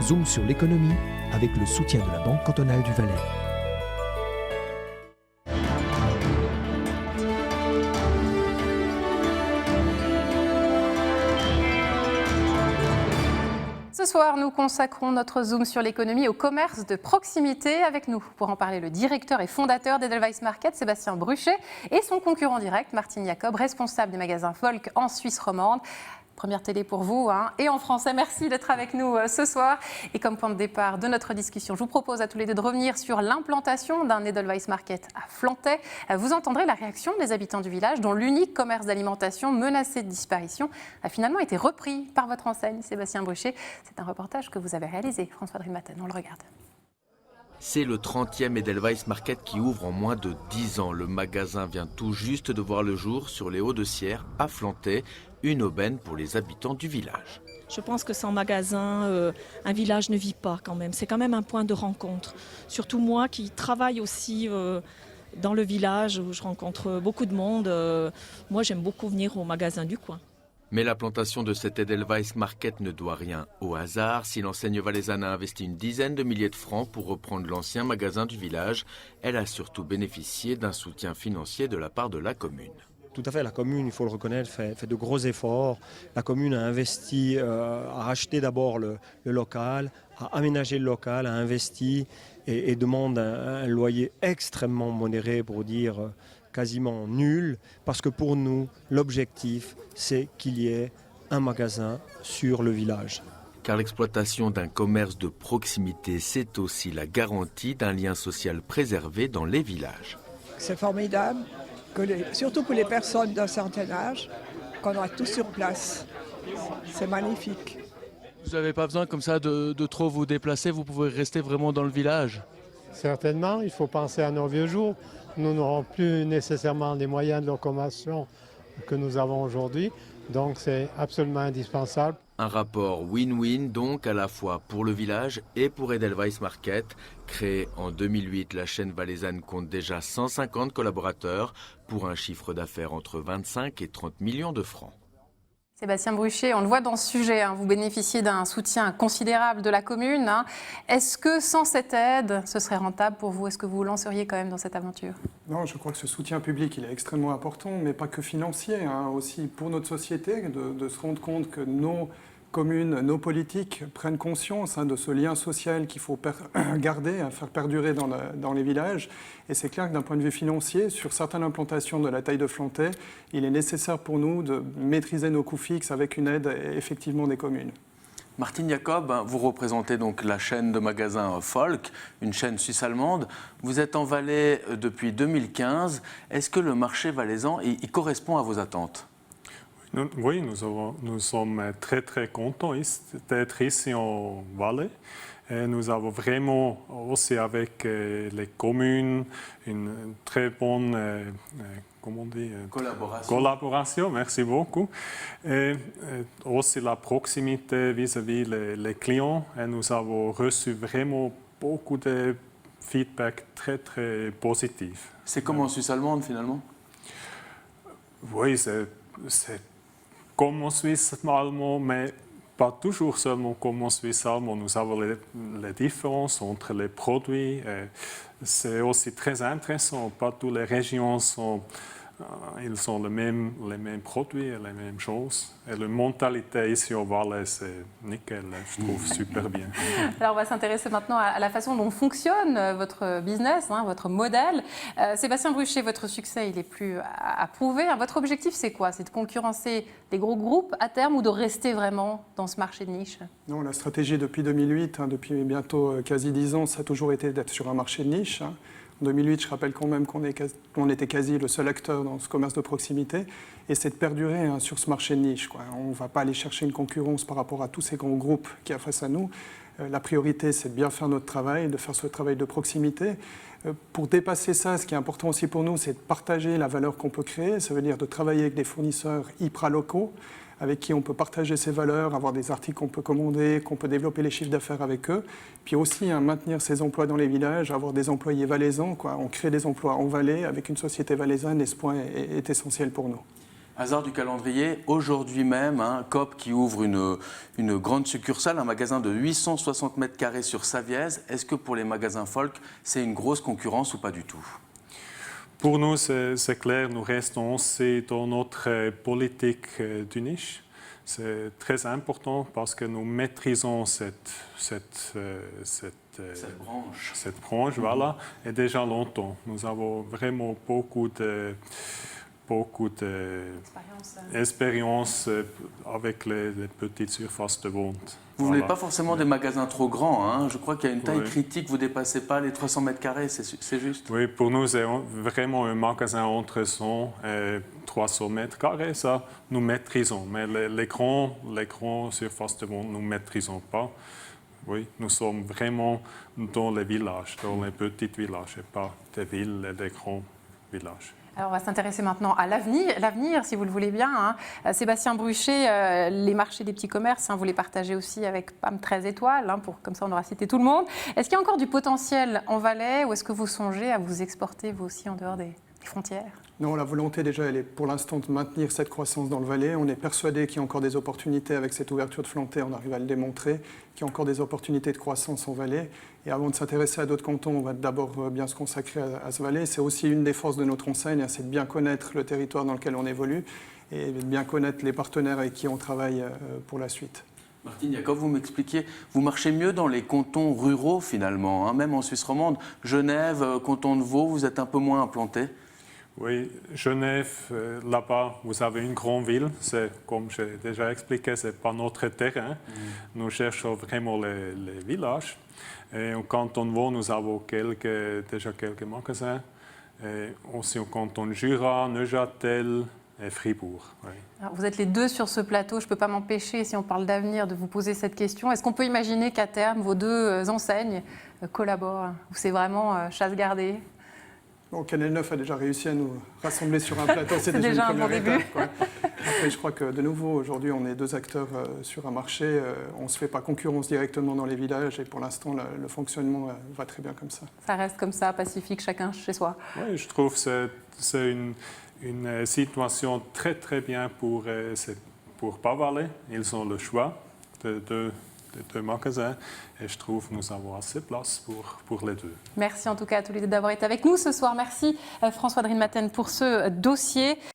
Zoom sur l'économie avec le soutien de la Banque cantonale du Valais. Ce soir, nous consacrons notre Zoom sur l'économie au commerce de proximité. Avec nous, pour en parler, le directeur et fondateur d'Edelweiss Market, Sébastien Bruchet, et son concurrent direct, Martine Jacob, responsable des magasins Volk en Suisse romande. Première télé pour vous, et en français. Merci d'être avec nous ce soir. Et comme point de départ de notre discussion, je vous propose à tous les deux de revenir sur l'implantation d'un Edelweiss Market à Flantais. Vous entendrez la réaction des habitants du village, dont l'unique commerce d'alimentation menacé de disparition a finalement été repris par votre enseigne, Sébastien Bruchet. C'est un reportage que vous avez réalisé, François Drimaten. On le regarde. C'est le 30e Edelweiss Market qui ouvre en moins de 10 ans. Le magasin vient tout juste de voir le jour sur les Hauts-de-Sierre, à Flantais, une aubaine pour les habitants du village. Je pense que sans magasin, un village ne vit pas quand même. C'est quand même un point de rencontre. Surtout moi qui travaille aussi dans le village où je rencontre beaucoup de monde. Moi, j'aime beaucoup venir au magasin du coin. Mais la plantation de cet Edelweiss Market ne doit rien au hasard. Si l'enseigne valaisanne a investi une dizaine de milliers de francs pour reprendre l'ancien magasin du village, elle a surtout bénéficié d'un soutien financier de la part de la commune. Tout à fait, la commune, il faut le reconnaître, fait de gros efforts. La commune a investi, a racheté d'abord le local, a aménagé le local, a investi et demande un loyer extrêmement modéré, pour dire quasiment nul, parce que pour nous, l'objectif, c'est qu'il y ait un magasin sur le village. Car l'exploitation d'un commerce de proximité, c'est aussi la garantie d'un lien social préservé dans les villages. C'est formidable, surtout pour les personnes d'un certain âge, qu'on a tout sur place. C'est magnifique. Vous n'avez pas besoin comme ça de trop vous déplacer, vous pouvez rester vraiment dans le village? Certainement, il faut penser à nos vieux jours. Nous n'aurons plus nécessairement les moyens de locomotion que nous avons aujourd'hui, donc c'est absolument indispensable. Un rapport win-win donc à la fois pour le village et pour Edelweiss Market. Créée en 2008, la chaîne valaisanne compte déjà 150 collaborateurs pour un chiffre d'affaires entre 25 et 30 millions de francs. Sébastien Bruchet, on le voit dans ce sujet, vous bénéficiez d'un soutien considérable de la commune. Est-ce que sans cette aide, ce serait rentable pour vous? Est-ce que vous vous lanceriez quand même dans cette aventure? Non, je crois que ce soutien public, il est extrêmement important, mais pas que financier, aussi pour notre société, de se rendre compte que nos communes, nos politiques prennent conscience de ce lien social qu'il faut garder, faire perdurer dans les villages. Et c'est clair que d'un point de vue financier, sur certaines implantations de la taille de Flantais, il est nécessaire pour nous de maîtriser nos coûts fixes avec une aide effectivement des communes. Martine Jacob, vous représentez donc la chaîne de magasins Volk, une chaîne suisse-allemande. Vous êtes en Valais depuis 2015. Est-ce que le marché valaisan il correspond à vos attentes? Oui, nous sommes très très contents d'être ici en Valais. Et nous avons vraiment aussi avec les communes une très bonne collaboration. Merci beaucoup. Et aussi la proximité vis-à-vis les clients. Et nous avons reçu vraiment beaucoup de feedback très très positifs. C'est comme en Suisse allemande finalement? Oui, c'est comme en Suisse allemand, mais pas toujours seulement comme en Suisse allemand. Nous avons les différences entre les produits. C'est aussi très intéressant. Pas toutes les régions ils ont les mêmes produits et les mêmes choses. Et la mentalité ici au Valais, c'est nickel. Je trouve super bien. Alors, on va s'intéresser maintenant à la façon dont fonctionne votre business, votre modèle. Sébastien Bruchet, votre succès, il est plus à prouver. Votre objectif, c'est quoi? C'est de concurrencer les gros groupes à terme ou de rester vraiment dans ce marché de niche? Non, la stratégie depuis 2008, depuis bientôt quasi 10 ans, ça a toujours été d'être sur un marché de niche. En 2008, je rappelle quand même qu'on était quasi le seul acteur dans ce commerce de proximité. Et c'est de perdurer sur ce marché de niche. On ne va pas aller chercher une concurrence par rapport à tous ces grands groupes qui ont face à nous. La priorité, c'est de bien faire notre travail, de faire ce travail de proximité. Pour dépasser ça, ce qui est important aussi pour nous, c'est de partager la valeur qu'on peut créer. Ça veut dire de travailler avec des fournisseurs hyper locaux, avec qui on peut partager ces valeurs, avoir des articles qu'on peut commander, qu'on peut développer les chiffres d'affaires avec eux. Puis aussi maintenir ces emplois dans les villages, avoir des employés valaisans. On crée des emplois en Valais avec une société valaisanne et ce point est essentiel pour nous. Hasard du calendrier, aujourd'hui même, Coop qui ouvre une grande succursale, un magasin de 860 mètres carrés sur Savièse. Est-ce que pour les magasins Folk, c'est une grosse concurrence ou pas du tout? Pour nous, c'est clair, nous restons aussi dans notre politique du niche. C'est très important parce que nous maîtrisons cette branche, voilà, et déjà longtemps. Nous avons vraiment beaucoup d'expérience avec les petites surfaces de vente. Vous ne voulez pas forcément des magasins trop grands, Je crois qu'il y a une taille critique, vous ne dépassez pas les 300 mètres carrés, c'est juste? Oui, pour nous, c'est vraiment un magasin entre 100 et 300 mètres carrés, ça, nous maîtrisons. Mais les grands surfaces de vente, nous ne maîtrisons pas. Oui, nous sommes vraiment dans les villages, dans les petits villages, et pas des villes et des grands villages. Alors on va s'intéresser maintenant à l'avenir, si vous le voulez bien. Sébastien Bruchet, les marchés des petits commerces, vous les partagez aussi avec PAM 13 étoiles, comme ça on aura cité tout le monde. Est-ce qu'il y a encore du potentiel en Valais ou est-ce que vous songez à vous exporter vous aussi en dehors des frontières? Non, la volonté déjà, elle est pour l'instant de maintenir cette croissance dans le Valais. On est persuadé qu'il y a encore des opportunités avec cette ouverture de Flanté, on arrive à le démontrer, qu'il y a encore des opportunités de croissance en Valais. Et avant de s'intéresser à d'autres cantons, on va d'abord bien se consacrer à ce Valais. C'est aussi une des forces de notre enseigne, c'est de bien connaître le territoire dans lequel on évolue et de bien connaître les partenaires avec qui on travaille pour la suite. Martine Jacob, vous m'expliquiez, vous marchez mieux dans les cantons ruraux finalement, même en Suisse romande. Genève, canton de Vaud, vous êtes un peu moins implanté? Oui, Genève, là-bas, vous avez une grande ville. Comme j'ai déjà expliqué, ce n'est pas notre terrain. Nous cherchons vraiment les villages. Et au canton de Vaud, nous avons déjà quelques magasins. Et aussi au canton de Jura, Neuchâtel et Fribourg. Oui. Alors, vous êtes les deux sur ce plateau. Je ne peux pas m'empêcher, si on parle d'avenir, de vous poser cette question. Est-ce qu'on peut imaginer qu'à terme, vos deux enseignes collaborent? Ou c'est vraiment chasse gardée? Bon, Canal 9 a déjà réussi à nous rassembler sur un plateau, c'est déjà une première étape. Après, je crois que de nouveau, aujourd'hui, on est deux acteurs sur un marché. On ne se fait pas concurrence directement dans les villages et pour l'instant, le fonctionnement va très bien comme ça. Ça reste comme ça, pacifique, chacun chez soi. Oui, je trouve que c'est une situation très très bien pour Pont-Valais. Ils ont le choix de deux magasins et je trouve que nous avons assez de place pour les deux. Merci en tout cas à tous les deux d'avoir été avec nous ce soir. Merci François Drinmaten pour ce dossier.